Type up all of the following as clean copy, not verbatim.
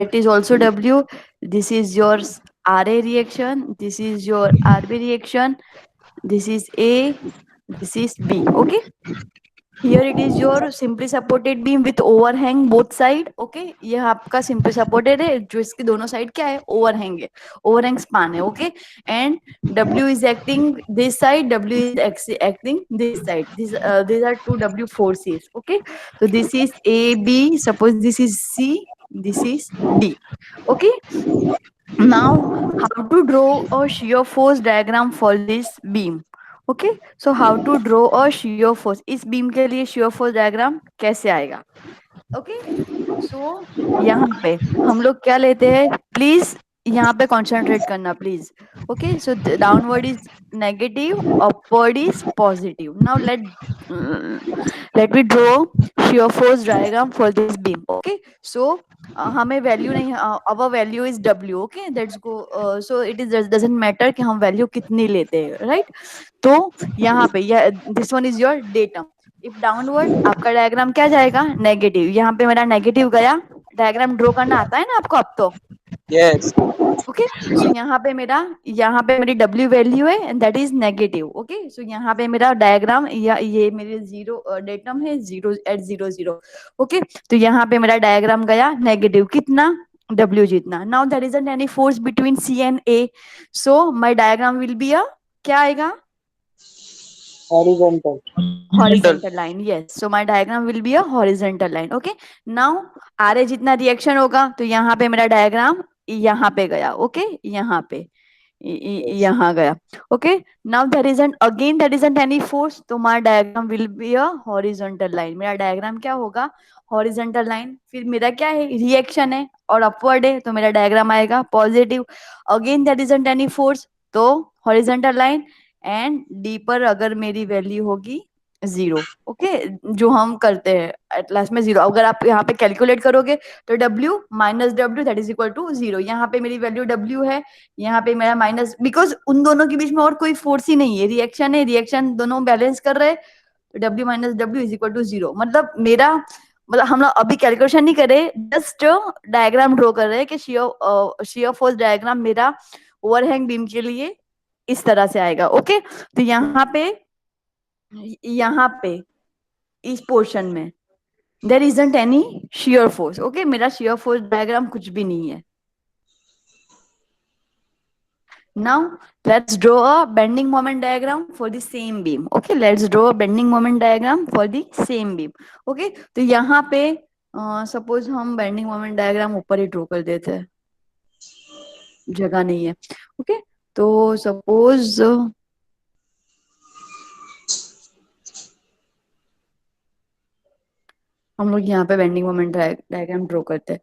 that is also W. This is your Ra reaction. This is your Rb reaction. This is A. This is B. Okay. Here it is your simply supported beam with overhang both side. Okay, ये आपका simply supported है जो इसके दोनों side क्या है, overhang है, overhang span है. Okay, and W is acting this side, W is acting this side. These are two W forces. Okay, so this is A B. Suppose this is C, this is D. Okay, now how to draw a shear force diagram for this beam. Okay, so how to draw a shear force, इस beam के लिए shear force diagram कैसे आएगा. Okay, so यहाँ पे हम लोग क्या लेते हैं, प्लीज यहाँ पे कॉन्सेंट्रेट करना please. Okay, so downward is negative, upward is positive. Now let me draw shear force diagram for this beam. Okay, so हमें वैल्यू नहीं, our value is W. Okay, let's go. So it is doesn't matter कि हम value कितनी लेते हैं, right. तो यहाँ पे this one is your datum. If downward आपका डायग्राम क्या जाएगा, नेगेटिव. यहाँ पे मेरा नेगेटिव गया. डायग्राम ड्रॉ करना आता है ना आपको अब तो. Yes. ओके, सो यहाँ पे मेरी W वैल्यू है and that is negative. Okay, so यहाँ पे मेरा डायग्राम ये मेरे जीरो डेटम है, 0 at 0 0. ओके, तो यहाँ पे मेरा डायग्राम गया नेगेटिव, कितना, W जितना. Now there is any force between C and A, so my diagram will be a, क्या आएगा, Horizontal. horizontal line. Yes, so my diagram will be a horizontal line. Okay, now RA जितना reaction होगा तो यहाँ पे मेरा diagram यहाँ पे गया. ओके, यहाँ पे Yes. यहाँ गया. Okay, now there isn't any force, तो my diagram will be a horizontal line. मेरा डायग्राम क्या होगा, हॉरिजॉन्टल लाइन. फिर मेरा क्या है, रिएक्शन है और अपवर्ड है, तो मेरा डायग्राम आएगा positive. Again there isn't any force, तो हॉरिजॉन्टल लाइन. एंड डी पर अगर मेरी वैल्यू होगी 0. ओके, जो हम करते हैं एट लास्ट में 0. अगर आप यहाँ पे कैलकुलेट करोगे तो W minus W that is equal to 0. यहाँ पे मेरी वैल्यू W है, यहाँ पे मेरा माइनस, बिकॉज उन दोनों के बीच में और कोई फोर्स ही नहीं है, रिएक्शन है, रिएक्शन दोनों बैलेंस कर रहे हैं. तो W minus W is equal to 0. मतलब मेरा, मतलब हम लोग अभी कैलकुलेशन नहीं कर रहे, जस्ट डायग्राम ड्रॉ कर रहे हैं कि शियर फोर्स डायग्राम मेरा ओवरहैंग बीम के लिए इस तरह से आएगा. ओके, तो यहाँ पे इस पोर्शन में there isn't any shear force. Okay, मेरा शियर फोर्स डायग्राम कुछ भी नहीं है. Now let's draw a bending moment diagram for the same beam. Okay, let's draw a bending moment diagram for the same beam. Okay, तो यहाँ पे suppose हम bending moment diagram ऊपर ही ड्रॉ कर देते हैं, जगह नहीं है. ओके, तो सपोज हम लोग यहाँ पे बेंडिंग मोमेंट डायग्राम ड्रॉ करते हैं.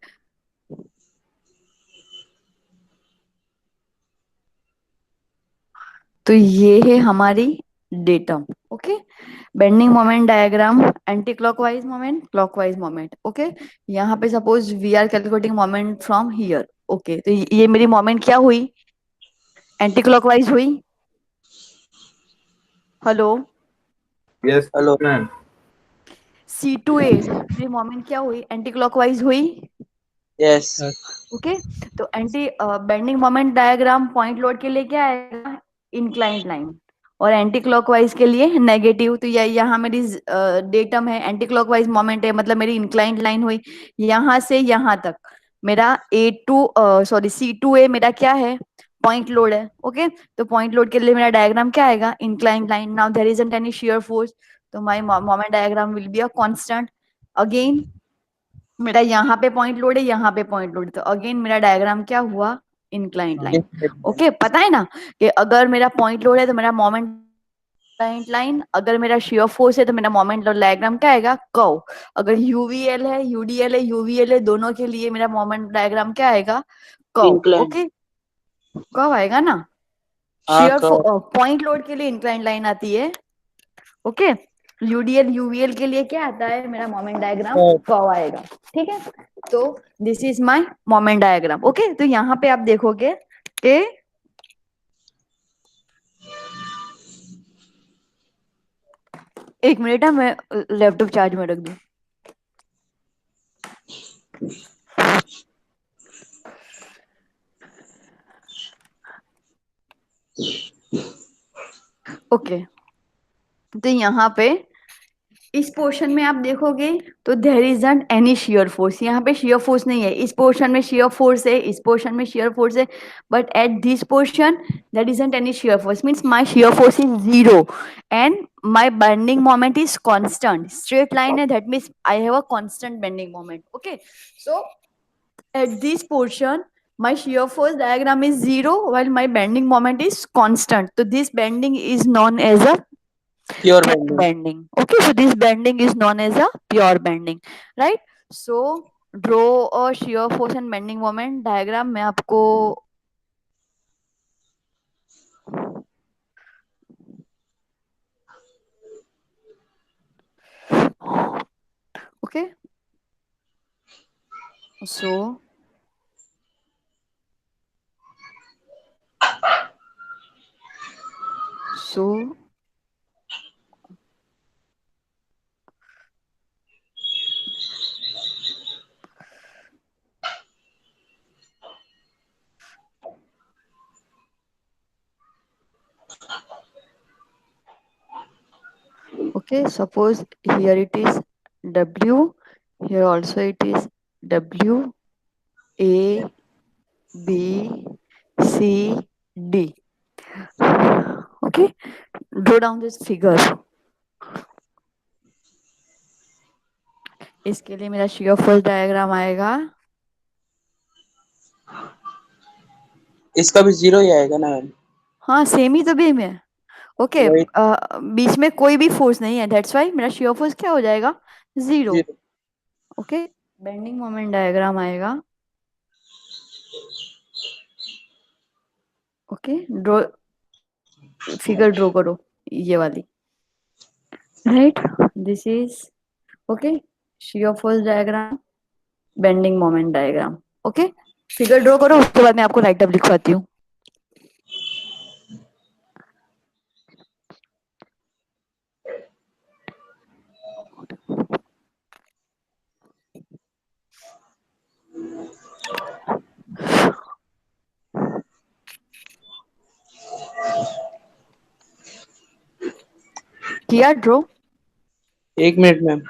तो ये है हमारी datum. Okay, bending moment diagram, anti clockwise moment, clockwise moment. Okay, यहाँ पे suppose we are calculating moment from here. Okay, तो ये मेरी मोमेंट क्या हुई, एंटी क्लॉकवाइज हुई. Hello, Yes, Hello. ma'am. C2A मेरी मोमेंट क्या हुई, एंटी क्लॉकवाइज हुई. Yes. ओके, तो anti bending moment diagram point load के लिए क्या आएगा, इंक्लाइंड लाइन, और एंटी क्लॉकवाइज के लिए नेगेटिव. तो यहाँ मेरी डेटम है, एंटी क्लॉकवाइज मोमेंट है, मतलब मेरी इंक्लाइंड लाइन हुई यहाँ से यहाँ तक. मेरा C2A मेरा क्या है, पॉइंट लोड है. ओके, तो पॉइंट लोड के लिए मेरा डायग्राम क्या आएगा, inclined line. Now there isn't any shear force, तो my moment diagram will be a constant. Again मेरा यहाँ पे पॉइंट लोड है, यहाँ पे पॉइंट लोड है, तो अगेन मेरा डायग्राम क्या हुआ, इंक्लाइंड लाइन. ओके, पता है ना कि अगर मेरा पॉइंट लोड है तो मेरा मोमेंट इंक्लाइंड लाइन, अगर मेरा शियर फोर्स है तो मेरा मोमेंट लोड डायग्राम क्या आएगा, कर्व. अगर यूवीएल है, यूडीएल है, यूवीएल है, दोनों के लिए मेरा मोमेंट डायग्राम क्या आएगा, कर्व. Incline. ओके, कर्व आएगा ना. हाँ शियर कहो. पॉइंट लोड के लिए इंक्लाइंड लाइन आती है. ओके, यूडीएल यूवीएल के लिए क्या आता है, मेरा मोमेंट डायग्राम कर्व आएगा. ठीक है, तो this is my moment diagram. Okay, तो यहाँ पे आप देखोगे कि एक मिनट है, मैं लैपटॉप चार्ज में रख दूं. ओके, तो यहाँ पे इस पोर्शन में आप देखोगे तो there isn't any shear force, यहाँ पे शियर फोर्स नहीं है। इस पोर्शन में शियर फोर्स है, इस पोर्शन में शियर फोर्स है, but at this portion there isn't any shear force, means my shear force is zero and my bending moment is constant. Straight line है, that means I have a constant bending moment. Okay, so at this portion my shear force diagram is zero while my bending moment is constant, so this bending is known as a Pure pure bending. bending. Okay, so this bending is known as a pure bending, right? So draw a shear force and bending moment diagram. मैं आपको okay, so so okay, suppose here it is W, here also it is W, A, B, C, D. Okay, draw down this figure. इसके लिए मेरा shear force diagram आएगा, इसका भी zero ही आएगा ना मैम? हाँ सेम ही तो बीम है। ओके, वही बीच में कोई भी फोर्स नहीं है, दैट्स वाई मेरा shear force क्या हो जाएगा, zero. Zero. Okay, bending moment diagram आएगा। ओके, ड्रॉ, फिगर ड्रॉ करो ये वाली, right? This is okay shear force diagram, bending moment diagram. Okay, figure draw करो, उसके बाद मैं आपको राइट अप लिखवाती हूँ। किया ड्रॉ? एक मिनट मैम।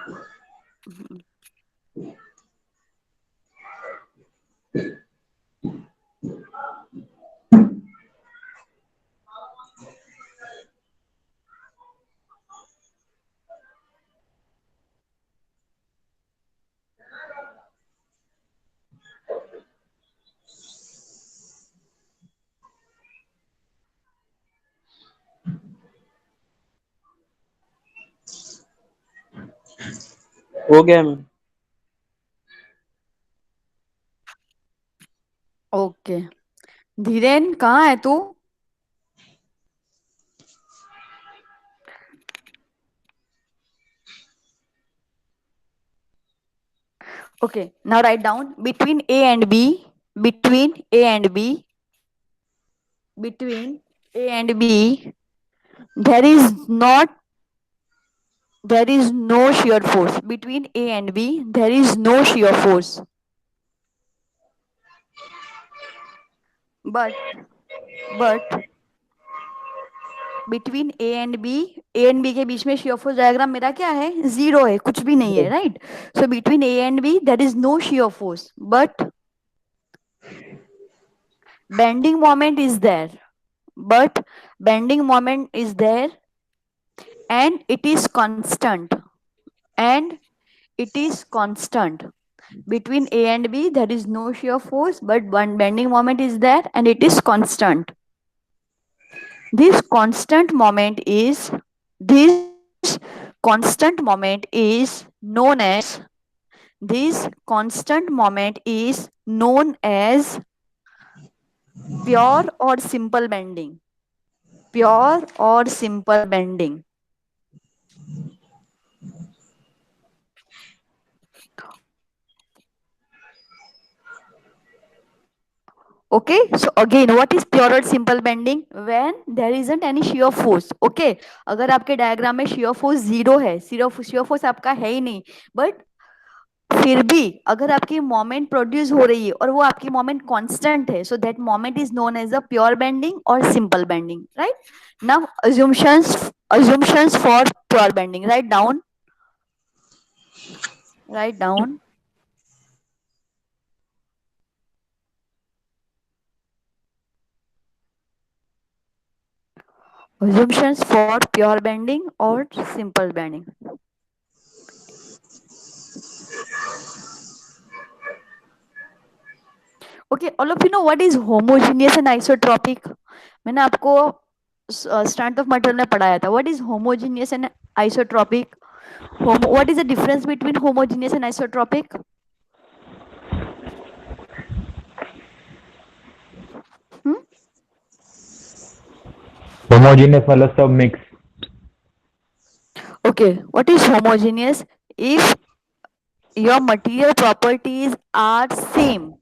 हो गया मैम। ओके, धीरेन कहाँ है तू? Okay, now write down between A and B, between A and B, between A and B, there is not, there is no shear force. Between A and B, there is no shear force. But between A and B के बीच में shear force diagram मेरा क्या है? Zero है, कुछ भी नहीं है, right? So between A and B, there is no shear force, but bending moment is there. But bending moment is there and it is constant, and it is constant. Between A and B there is no shear force, but one bending moment is there and it is constant. This constant moment is, this constant moment is known as, this constant moment is known as pure or simple bending. Pure or simple bending. Okay, so again what is pure or simple bending? When there isn't any shear force. Okay, अगर आपके diagram में shear force zero है, shear force आपका है ही नहीं, but फिर भी अगर आपकी मोमेंट प्रोड्यूस हो रही है और वो आपकी मोमेंट कांस्टेंट है, so that moment is known as a pure bending और simple bending, right? Now assumptions for pure bending. Write down assumptions for pure bending or simple bending. Okay, all of you know what is homogeneous and isotropic? मैंने आपको strength of material में पढ़ाया था. What is homogeneous and isotropic? What is the difference between homogeneous and isotropic? Hmm? Homogeneous मतलब सब mix. Okay, what is homogeneous? If your material properties are same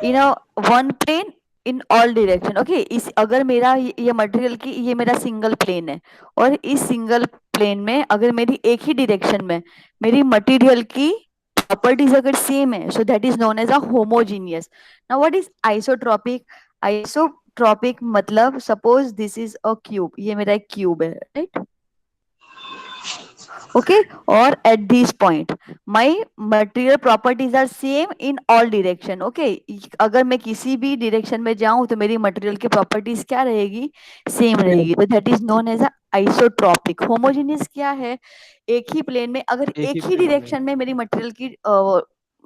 in a one plane in all direction. Okay, इस अगर मेरा ये material की ये मेरा single plane है और इस सिंगल प्लेन में अगर मेरी एक ही डायरेक्शन में मेरी मटेरियल की प्रॉपर्टीज अगर सेम है, so that is known as a homogeneous. Now what is isotropic? Isotropic मतलब suppose this is a cube, ये मेरा एक क्यूब है, right? okay, or at this point my material properties are same in all direction. okay, अगर मैं किसी भी direction में जाऊं तो मेरी मटेरियल की प्रॉपर्टीज क्या रहेगी? सेम रहेगी. तो that is known as a isotropic. Homogeneous क्या है? एक ही प्लेन में अगर एक ही एक ही plane में. डायरेक्शन में मेरी मटेरियल की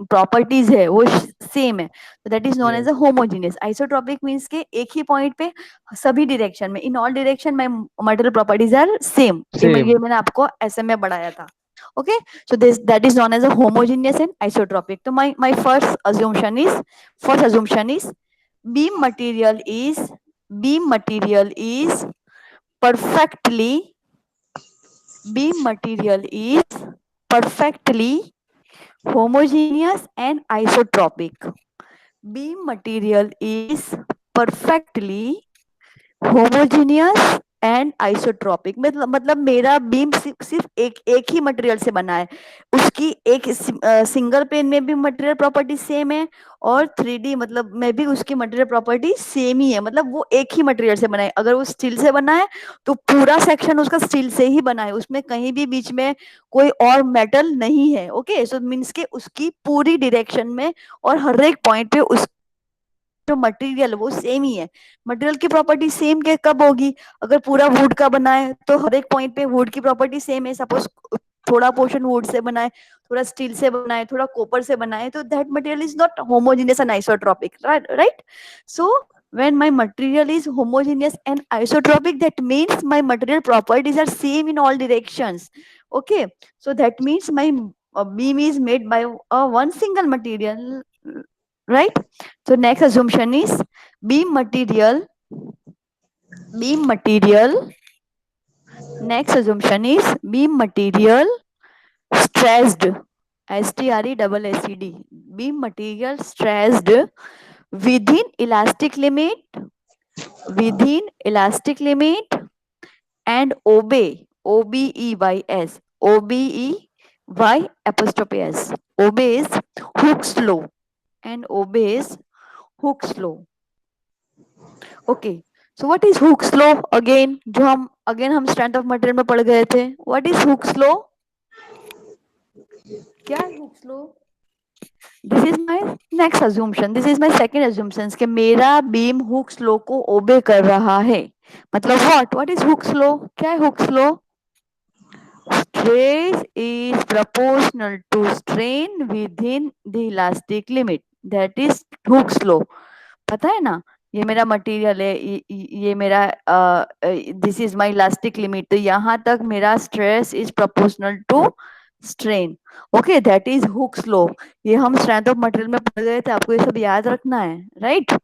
प्रॉपर्टीज है वो सेम है, तो that is known as a Yes. Homogeneous. Isotropic means के एक ही पॉइंट पे सभी डायरेक्शन में in all direction my material properties are same. ये Same. मैंने आपको एसएम में पढ़ाया था. okay, so this that is known as a homogeneous and isotropic. So my first assumption is beam material is beam material is perfectly beam material is perfectly homogeneous and isotropic. beam material is perfectly homogeneous and isotropic. मतलब मेरा beam सिर्फ एक ही material से बना है, उसकी एक single plane में भी मटेरियल प्रॉपर्टी सेम है और 3D मतलब में भी उसकी मटेरियल प्रॉपर्टी सेम ही है. मतलब वो एक ही मटेरियल से बना है. अगर वो स्टील से बना है तो पूरा सेक्शन उसका स्टील से ही बना है, उसमें कहीं भी बीच में कोई और मेटल नहीं है. ओके, सो मीन्स के उसकी पूरी डायरेक्शन में और हर एक पॉइंट पे उस जो मटेरियल वो सेम ही है. मटेरियल की प्रॉपर्टी सेम के कब होगी? अगर पूरा वुड का बना है तो हर एक पॉइंट पे वुड की प्रॉपर्टी सेम है. सपोज थोड़ा पोर्शन वुड से बना है, थोड़ा स्टील से बना है, थोड़ा कॉपर से बना है, तो that material is not homogeneous and isotropic, right? So when my material is homogeneous and isotropic, that means my material properties are same in all directions. okay, so that means my beam is made by one single material, right? So next assumption is beam material. Beam material. Next assumption is beam material stressed. STRESSED. Beam material stressed within elastic limit. Within elastic limit and obey. OBEYS. OBEY apostrophe S. Obeys Hooke's law and obeys Hooke's law. Okay, so what is Hooke's law? Again जो हम strength of material में पढ़ गए थे. What is Hooke's law? क्या है Hooke's law? This is my next assumption. This is my second assumption कि मेरा बीम हुक्स लॉ को ओबे कर रहा है. मतलब व्हाट इज हुक्स लॉ? क्या है Hooke's law? Stress is proportional to strain within the elastic limit. That is Hooke's law. पता है ना? ये मेरा मटेरियल है, ये मेरा this is my elastic limit, तो यहाँ तक मेरा stress is proportional to strain. Okay, that is Hooke's law. ये हम स्ट्रेंथ ऑफ मटेरियल में पढ़ गए थे, आपको ये सब याद रखना है, right?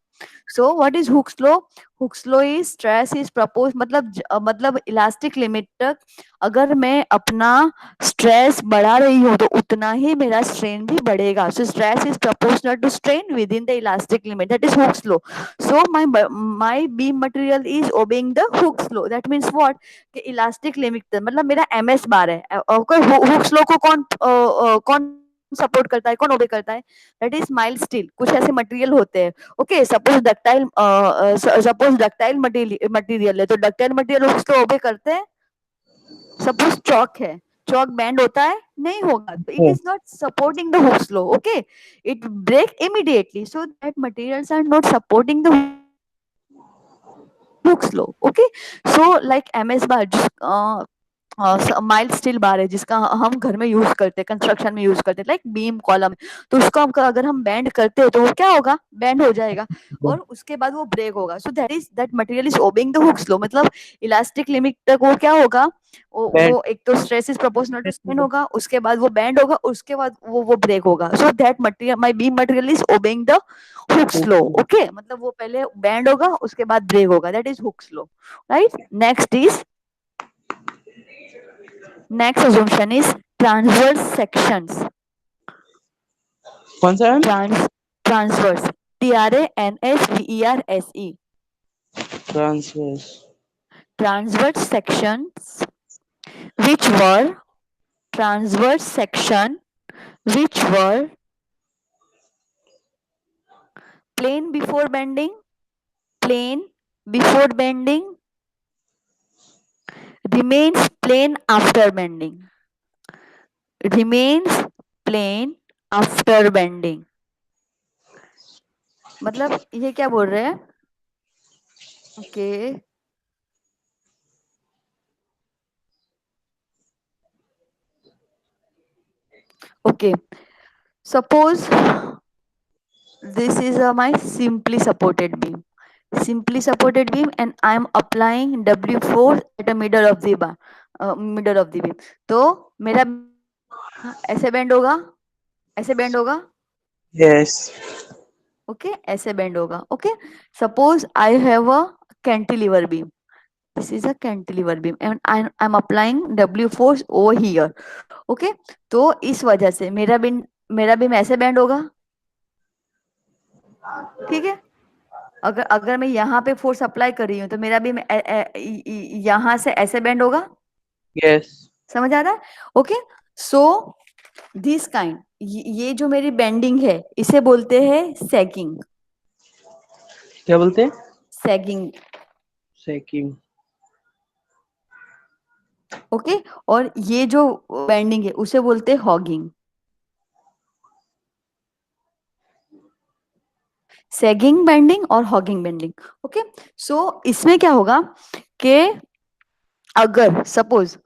So what is Hooke's law? Hooke's law is stress is propose मतलब इलास्टिक लिमिट तक अगर मैं अपना स्ट्रेस बढ़ा रही हूँ तो उतना ही मेरा स्ट्रेन भी बढ़ेगा. So stress is proportional to strain within the elastic limit. That is Hooke's law. So my beam material is obeying the Hooke's law. That means what? कि इलास्टिक लिमिट मतलब मेरा एमएस बार है. Hooke's law को कौन support करता है, कौन ओबे करता है? That is mild steel. कुछ ऐसे मटेरियल होते हैं, ओके, सपोज डक्टाइल मटेरियल है, तो डक्टाइल मटेरियल उसको ओबे करते हैं। सपोज चौक है, चौक बैंड होता है? नहीं होगा, it is not supporting the Hooke's law, okay, it break immediately, so that materials are not supporting the Hooke's law, okay. So like MS bar, mild steel bar है जिसका हम घर में यूज करते हैं, कंस्ट्रक्शन में यूज करते हैं, लाइक बीम कॉलम, तो उसको अगर हम बैंड करते हैं तो वो क्या होगा? बैंड हो जाएगा और उसके बाद वो ब्रेक होगा। So that material is obeying the Hooke's law, मतलब इलास्टिक लिमिट तक वो क्या होगा? वो एक तो stress is proportional to strain होगा, उसके बाद वो बैंड होगा, उसके बाद वो ब्रेक होगा। So that material, my beam material is obeying the Hooke's law, okay, मतलब वो पहले बैंड होगा उसके बाद ब्रेक होगा, that is Hooke's law, right. Next assumption is transverse sections. कौन सा ma'am? Transverse. Transverse. Transverse. Transverse sections which were transverse section which were plane before bending, remains plane after bending, मतलब ये क्या बोल रहे हैं? Okay, suppose this is my simply supported beam, and I am applying W force at the middle of the beam. तो मेरा ऐसे bend होगा, यस। ओके, ऐसे बेंड होगा, okay. Suppose I have a cantilever beam, this is a cantilever beam and I am applying W force over here, okay. तो इस वजह से मेरा बीम ऐसे बेंड होगा, ठीक है। अगर मैं यहाँ पे फोर्स अप्लाई कर रही हूँ तो मेरा बीम यहाँ से ऐसे बेंड होगा, यस। समझ आ रहा है? ओके, सो दिस काइंड, ये जो मेरी बेंडिंग है इसे बोलते हैं सैगिंग। क्या बोलते हैं? Sagging, sacking. ओके। और ये जो बेंडिंग है उसे बोलते हैं हॉगिंग। सैगिंग बेंडिंग और हॉगिंग बेंडिंग, ओके। सो इसमें क्या होगा कि अगर सपोज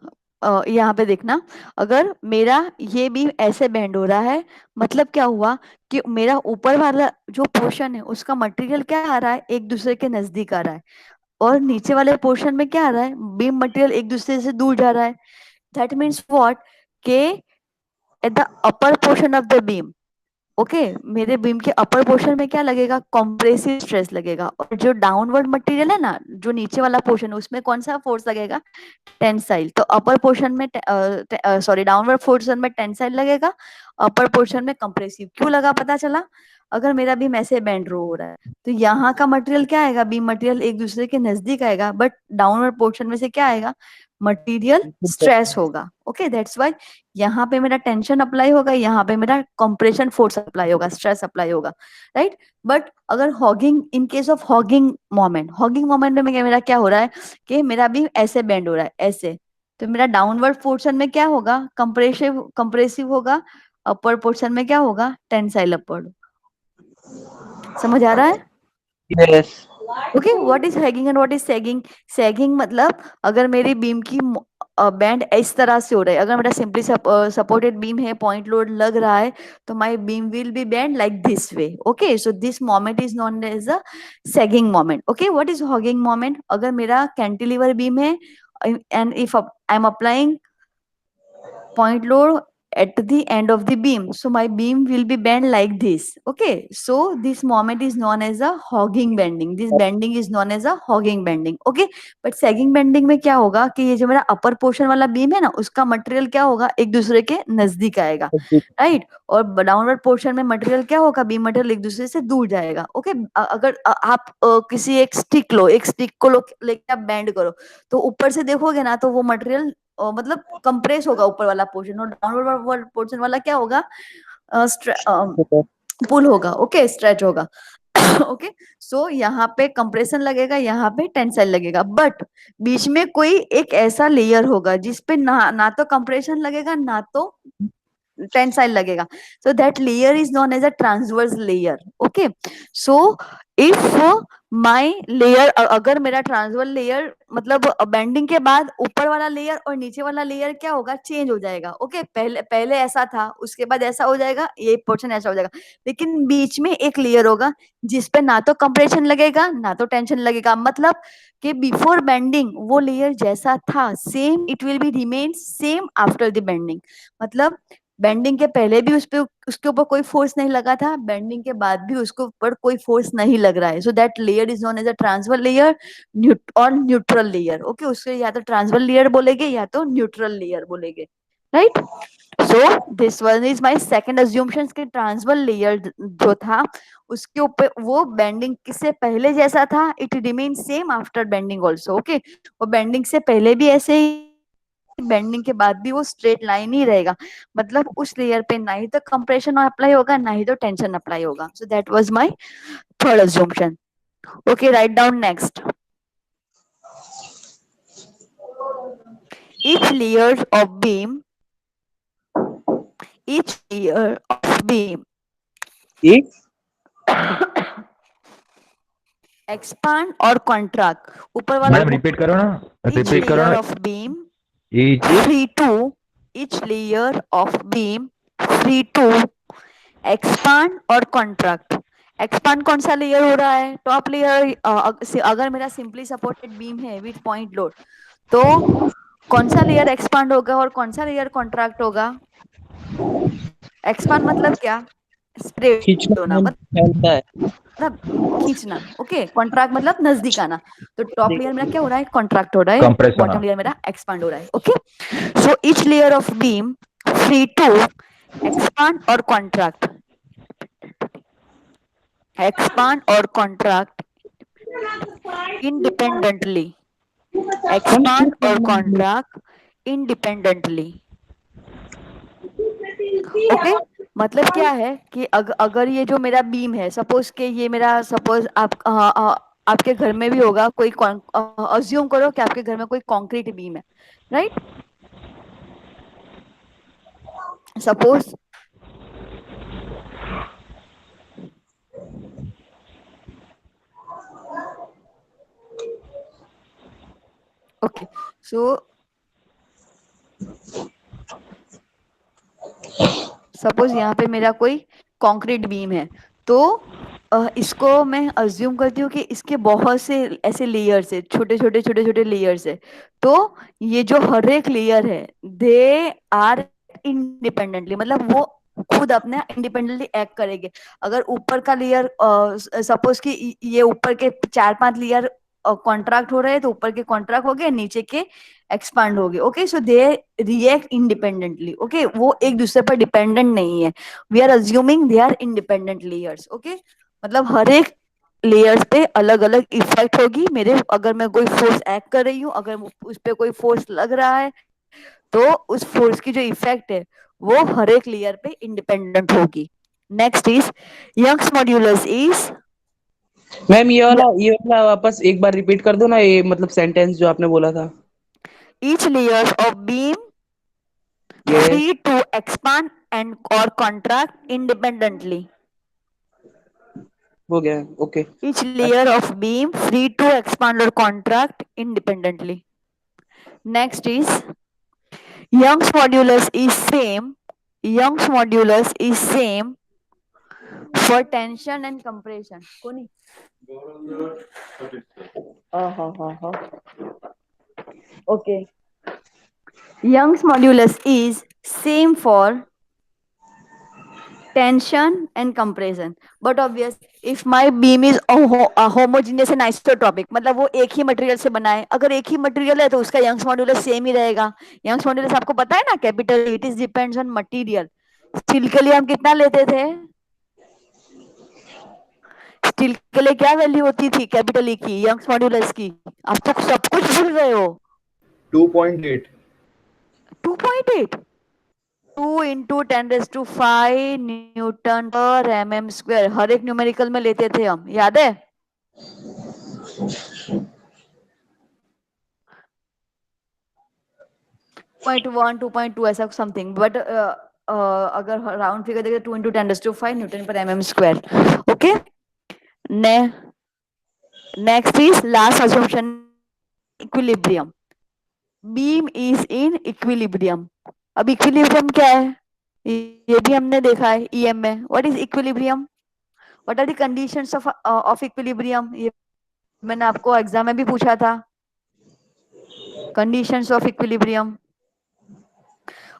यहाँ पे देखना, अगर मेरा ये बीम ऐसे बेंड हो रहा है, मतलब क्या हुआ कि मेरा ऊपर वाला जो पोर्शन है उसका मटेरियल क्या आ रहा है? एक दूसरे के नजदीक आ रहा है, और नीचे वाले पोर्शन में क्या आ रहा है? बीम मटेरियल एक दूसरे से दूर जा रहा है। That means what? के at the upper portion of the beam, okay, मेरे बीम के अपर पोर्शन में क्या लगेगा? कॉम्प्रेसिव स्ट्रेस लगेगा, और जो डाउनवर्ड मटेरियल है ना, जो नीचे वाला पोर्शन है, उसमें कौन सा फोर्स लगेगा? टेंसाइल। तो अपर पोर्शन में सॉरी डाउनवर्ड पोर्शन में टेंसाइल लगेगा, अपर पोर्शन में कंप्रेसिव। क्यों लगा पता चला? अगर मेरा बीम ऐसे बेंड रो हो रहा है तो यहाँ का मटेरियल क्या आएगा? बीम मटेरियल एक दूसरे के नजदीक आएगा, बट डाउनवर्ड पोर्शन में से क्या आएगा? मटेरियल स्ट्रेस होगा, ओके। दैट्स वाई यहाँ पे मेरा टेंशन अप्लाई होगा, यहाँ पे मेरा कंप्रेशन फोर्स अप्लाई होगा, स्ट्रेस अप्लाई होगा, राइट। बट अगर hugging, in case of hogging moment में मेरा क्या हो रहा है कि मेरा बीम ऐसे बेंड हो रहा है, ऐसे, तो मेरा डाउनवर्ड पोर्शन में क्या होगा? कंप्रेसिव होगा, अपर पोर्शन में क्या होगा? Tensile upward. समझ आ रहा है? Yes. Okay, what is hanging and what is sagging? Sagging मतलब अगर मेरी बीम की बैंड इस तरह से हो रहा है, अगर मेरा सिंपली सपोर्टेड बीम है, पॉइंट लोड लग रहा है, तो my beam will be bend like this way, okay. So this moment is known as a sagging moment, okay. What is hogging moment? अगर मेरा कैंटिलीवर बीम है and if I am applying point load at the end of the beam, so my beam will be bent like this, okay. So this moment is known as a hogging bending, this bending is known as a hogging bending, okay. but sagging bending में क्या होगा कि ये जो मेरा upper portion वाला beam है ना, उसका मटेरियल क्या होगा? एक दूसरे के नजदीक आएगा, राइट। और डाउनवर्ड पोर्शन में मटेरियल क्या होगा? बीम मटेरियल एक दूसरे से दूर जाएगा, ओके। अगर आप किसी एक स्टिक को लेके आप बेंड करो, तो ऊपर से देखोगे ना तो वो मटेरियल मतलब कंप्रेस होगा ऊपर वाला पोर्शन, और डाउनवर्ड पोर्शन वाला क्या होगा? पुल होगा, ओके, स्ट्रेच होगा। ओके, सो यहाँ पे कंप्रेशन लगेगा, यहाँ पे टेंसाइल लगेगा, बट बीच में कोई एक ऐसा लेयर होगा जिसपे ना तो कंप्रेशन लगेगा ना तो टेंसाइल लगेगा, so that layer is known as a transverse layer. Okay, so if my layer, अगर मेरा ट्रांसवर्स लेयर मतलब बेंडिंग के बाद ऊपर वाला लेयर और नीचे वाला लेयर क्या होगा, चेंज हो जाएगा। ओके, पहले पहले ऐसा था, उसके बाद ऐसा हो जाएगा, ये पोर्शन ऐसा हो जाएगा, लेकिन बीच में एक लेयर होगा जिसपे ना तो कंप्रेशन लगेगा ना तो टेंशन लगेगा, मतलब कि बिफोर बेंडिंग वो लेयर जैसा था same it will be remain same after the bending, मतलब बेंडिंग के पहले भी उसके ऊपर कोई फोर्स नहीं लगा था, बेंडिंग के बाद भी उसके ऊपर कोई फोर्स नहीं लग रहा है, so that layer is known as a transfer layer और न्यूट्रल लेयर। ओके, उसके या तो ट्रांसफर लेयर बोलेंगे या तो न्यूट्रल लेयर बोलेंगे, right. So this one is my second assumption कि ट्रांसफर लेयर जो था उसके ऊपर वो बेंडिंग से पहले जैसा था, it remain same after bending also. Okay, वो बेंडिंग से पहले भी ऐसे ही, बेंडिंग के बाद भी वो स्ट्रेट लाइन ही रहेगा, मतलब उस लेयर पे ना ही तो कंप्रेशन अप्लाई होगा ना ही तो टेंशन अप्लाई होगा। So that was my third assumption. Okay, write down next. each layer of beam each layer of beam एक expand और contract, ऊपर वाला मैडम रिपीट करो ना, each रिपीट करो layer ना। of beam each free to each layer of beam free to expand और contract। Expand कौन सा लेयर हो रहा है, टॉप लेयर। अगर मेरा सिंपली सपोर्टेड बीम है विथ पॉइंट लोड, तो कौन सा लेयर एक्सपांड होगा और कौन सा लेयर कॉन्ट्रैक्ट होगा। एक्सपांड मतलब क्या, स्प्रेड होना, खींचना फैलता है। मतलब खींचना। ओके, कॉन्ट्रैक्ट मतलब नजदीक आना, तो टॉप लेयर मेरा क्या हो रहा है, कॉन्ट्रैक्ट हो रहा है, कंप्रेस होना। बॉटम लेयर मेरा एक्सपांड हो रहा है। Okay, so each layer of beam free to expand और contract, expand or contract independently, expand or contract independently। Okay, मतलब क्या है कि अगर ये जो मेरा बीम है, सपोज के ये मेरा, सपोज आपके घर में भी होगा कोई, अज्यूम करो कि आपके घर में कोई कंक्रीट बीम है, right. Suppose okay, so suppose यहाँ पे मेरा कोई कंक्रीट बीम है, तो इसको मैं अज्यूम करती हूँ कि इसके बहुत से ऐसे लेयर्स है, छोटे छोटे छोटे छोटे लेयर्स है, तो ये जो हर एक लेयर है दे आर इंडिपेंडेंटली, मतलब वो खुद अपने इंडिपेंडेंटली एक्ट करेंगे। अगर ऊपर का लेयर, सपोज कि ये ऊपर के 4-5 लेयर कॉन्ट्रैक्ट हो रहे हैं, तो ऊपर के कॉन्ट्रैक्ट हो गए, नीचे के एक्सपांड हो गए। Okay, so they react independently. Okay, वो एक दूसरे पर डिपेंडेंट नहीं है, we are assuming they are independent layers. Okay, मतलब हर एक लेयर्स पे अलग अलग इफेक्ट होगी मेरे, अगर मैं कोई फोर्स एक्ट कर रही हूँ, अगर उस पे कोई फोर्स लग रहा है, तो उस फोर्स की जो इफेक्ट है वो हर एक लेयर पे इंडिपेंडेंट होगी। Next is Young's modulus is, ma'am ये वाला वापस एक बार रिपीट कर दो ना, ये मतलब सेंटेंस जो आपने बोला था। each layer of beam yes, free to expand and or contract independently। हो गया, okay. Each layer of beam free to expand or contract independently। Next is Young's modulus is same. Young's modulus is same for tension and compression. कोनी? Okay. Young's modulus is same for tension and compression, but obvious if my beam is homogeneous and isotropic, मतलब वो एक ही material से बना है, अगर एक ही material है तो उसका यंग्स मॉड्यूलस सेम ही रहेगा। यंग्स मॉड्यूलस आपको पता है ना, capital it is depends on material. Steel के लिए हम कितना लेते थे, स्टील के लिए क्या वैल्यू होती थी कैपिटल ई की, यंग्स मॉड्यूलस की, आप तो सब कुछ भूल गए हो। 2.8 2.8 2 into 10⁵ न्यूटन पर mm स्क्वायर, हर एक न्यूमेरिकल में लेते थे हम, याद है? पॉइंट 1 2.2 ऐसा समथिंग, बट अगर राउंड फिगर देखें 2 into 10⁵ न्यूटन पर mm square. Okay, next is last assumption, equilibrium. Beam is in equilibrium. अब इक्विलिब्रियम क्या है, ये भी हमने देखा है ईएम में। What is equilibrium? What are the conditions of equilibrium? ये मैंने आपको एग्जाम में भी पूछा था, conditions of equilibrium.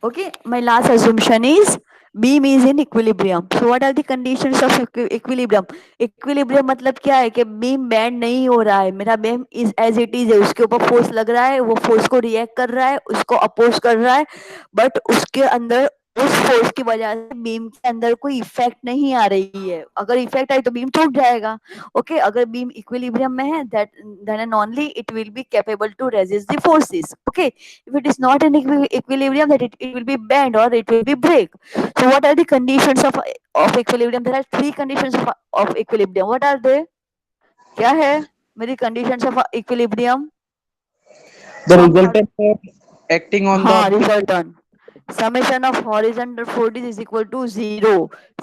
Okay, my last assumption is beam is in equilibrium. So what are the conditions of equilibrium? Equilibrium मतलब क्या है कि बीम बैंड नहीं हो रहा है, मेरा beam is as it is है, उसके ऊपर फोर्स लग रहा है, वो फोर्स को रिएक्ट कर रहा है, उसको अपोज कर रहा है, बट उसके अंदर उस फोर्स की वजह से बीम के अंदर कोई इफेक्ट नहीं आ रही है। अगर इफेक्ट आई तो बीम टूट जाएगा। ओके, अगर बीम इक्विलिब्रियम में है, that then and only it will be capable to resist the forces. Okay, if it is not in equilibrium, that it will be bend or it will be break. So what are the conditions of equilibrium? There are three conditions of equilibrium. What are they? क्या है मेरी conditions of equilibrium? The resultant force acting on the हाँ, object. resultant. Summation of horizontal forces is equal to 0.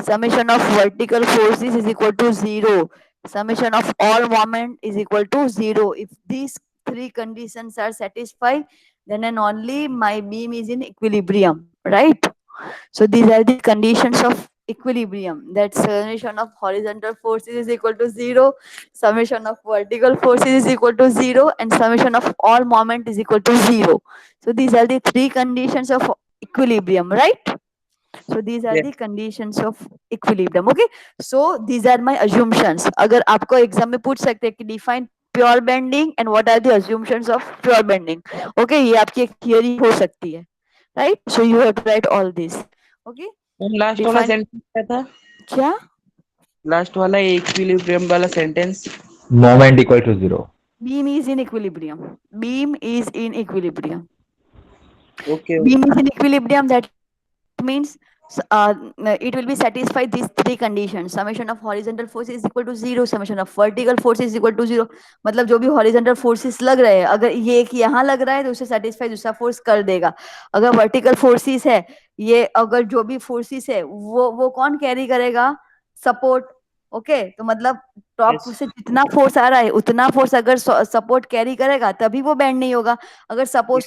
Summation of vertical forces is equal to 0. Summation of all moment is equal to 0. If these three conditions are satisfied, then and only my beam is in equilibrium, right? So these are the conditions of equilibrium. That summation of horizontal forces is equal to 0, summation of vertical forces is equal to 0, and summation of all moment is equal to 0. So these are the three conditions of equilibrium, right? So these are Yeah. the conditions of equilibrium. Okay, so these are my assumptions. अगर आपको exam में पूछ सकते हैं कि define pure bending and what are the assumptions of pure bending. Okay, ये आपकी एक theory हो सकती है, right? So you have to write all this. Okay, last वाला define सेंटेंस क्या था? क्या? लास्ट वाला इक्विलिब्रियम वाला sentence. Moment equal to 0. Beam is in equilibrium. Beam is in equilibrium. Okay. Beam is in equilibrium. That means it will be satisfied these three conditions. Summation of horizontal force is equal to 0, summation of vertical force is equal to 0. मतलब जो भी horizontal forces लग रहे हैं, अगर ये एक यहाँ लग रहा है तो उसे satisfy दूसरा force कर देगा। अगर vertical forces है, ये अगर जो भी forces है वो कौन carry करेगा? Support. ओके, तो मतलब टॉप यस। से जितना फोर्स आ रहा है उतना फोर्स अगर सपोर्ट कैरी करेगा तभी वो बेंड नहीं होगा। अगर सपोज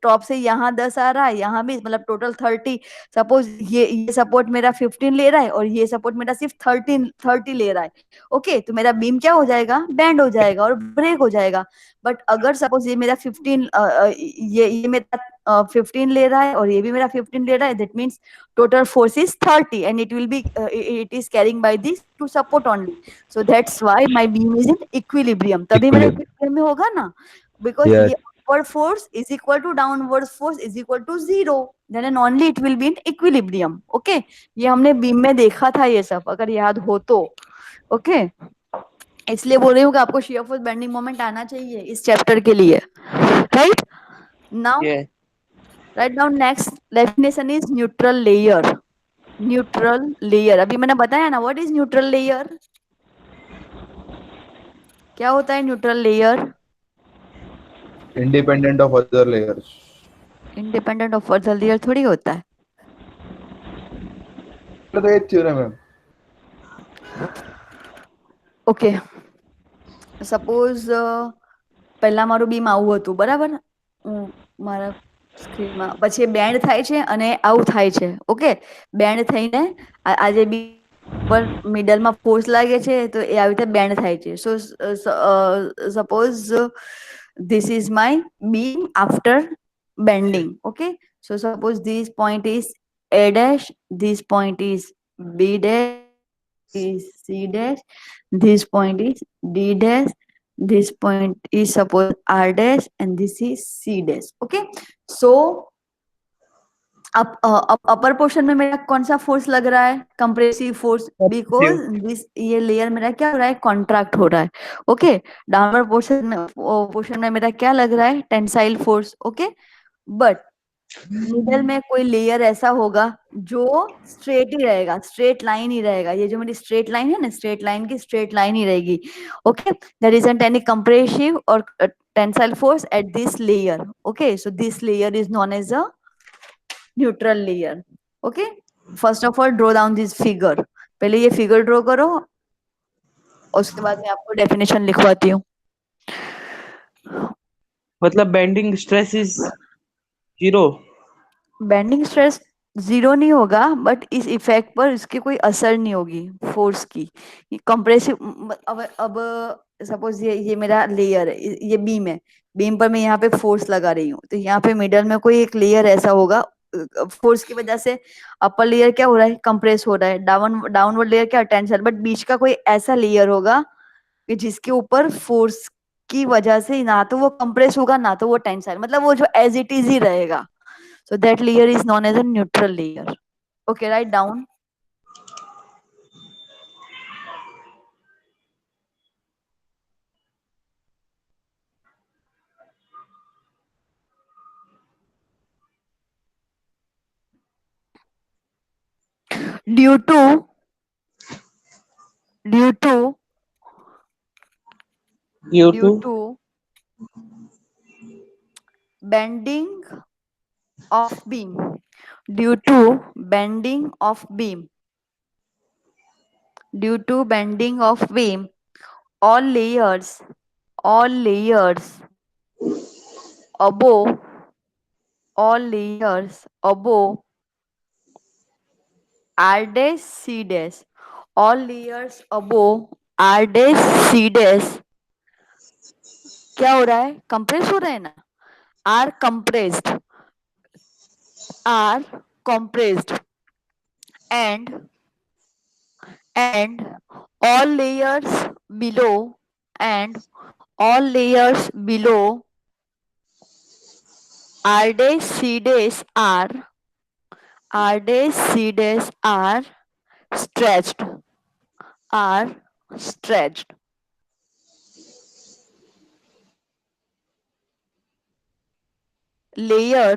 टॉप से यहाँ 10 आ रहा है, यहाँ भी मतलब टोटल 30, सपोज ये सपोर्ट मेरा 15 ले रहा है और ये सपोर्ट मेरा सिर्फ 30 ले रहा है। ओके, तो मेरा बीम क्या हो जाएगा? बेंड हो जाएगा और ब्रेक हो जाएगा। बट अगर सपोज ये मेरा 15 ये मेरा 15 ले रहा है और ये भी मेरा 15 ले रहा है, that means total force is 30 and it will be it is carrying by these two support only. So that's why my beam is in equilibrium. तभी मेरा Equilibrium. equilibrium में होगा ना, because Yes. ये upward force is equal to downward force is equal to 0, then and only it will be in equilibrium. Okay, ये हमने beam में देखा था ये सब, अगर याद हो तो। ओके, इसलिए बोल रही हूँ कि आपको shear force bending moment आना चाहिए इस चैप्टर के लिए, right? Now write down next definition is neutral layer. Neutral layer, अभी मैंने बताया ना, व्हाट इज न्यूट्रल लेयर? क्या होता है neutral layer? independent of other layers. Independent of other layer थोड़ी होता है। तो ये थ्योरम है। ઓકે, સપોઝ પહેલા મારું બીમ આવું હતું, બરાબર? હું મારા સ્ક્રીનમાં પછી બેન્ડ થાય છે અને આવું થાય છે. ઓકે, બેન્ડ થઈને આ જે બી પર મિડલમાં ફોર્સ લાગે છે તો એ આવી રીતે બેન્ડ થાય છે. સો suppose this is my beam after bending. Okay, so suppose this point is A dash, this point is B dash, is C dash, this point is D dash, this point is suppose R dash, and this is C dash. Okay, so upper portion में मेरा कौन सा force लग रहा है? Compressive force, because this ये layer मेरा क्या हो रहा है? कॉन्ट्रैक्ट हो रहा है. ओके, डाउनवर्ड पोर्शन में मेरा क्या लग रहा है? Tensile force. Okay, but middle में कोई लेयर ऐसा होगा जो स्ट्रेट ही रहेगा, स्ट्रेट लाइन ही रहेगा। ये जो मेरी स्ट्रेट लाइन है ना, स्ट्रेट लाइन की स्ट्रेट लाइन ही रहेगी। Okay, there isn't any compressive और tensile force at this layer. Okay, so this layer is known as a neutral layer. Okay, first of all draw down this figure. पहले ये figure draw करो, उसके बाद मैं आपको डेफिनेशन लिखवाती हूँ। मतलब bending stress is 0। Bending stress zero नहीं होगा, बट इस इफेक्ट पर इसकी कोई असर नहीं होगी फोर्स की। कंप्रेसिव, अब सपोज ये मेरा लेयर है, ये बीम है, बीम पर मैं यहाँ पे फोर्स लगा रही हूँ, तो यहाँ पे मिडल में कोई एक लेयर ऐसा होगा, फोर्स की वजह से अपर लेयर क्या हो रहा है, कंप्रेस हो रहा है, डाउनवर्ड लेयर क्या, टेंशन, बट बीच का कोई ऐसा लेयर होगा कि जिसके ऊपर फोर्स की वजह से ना तो वो कंप्रेस होगा ना तो वो टेंसाइल, मतलब वो जो एज इट इज ही रहेगा। So that layer is known as a neutral layer. Okay, write down. Due to due to due due to to bending of beam, due to bending of beam, due to bending of beam, all layers, all layers above, all layers above R dash C dash, all layers above R dash C dash क्या हो रहा है, compress हो रहा है ना, are compressed, are compressed, and and all layers below, and all layers below R dash C dash R dash C dash stretched, are stretched. Layer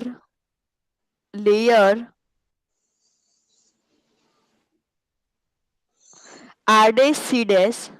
R dash C dash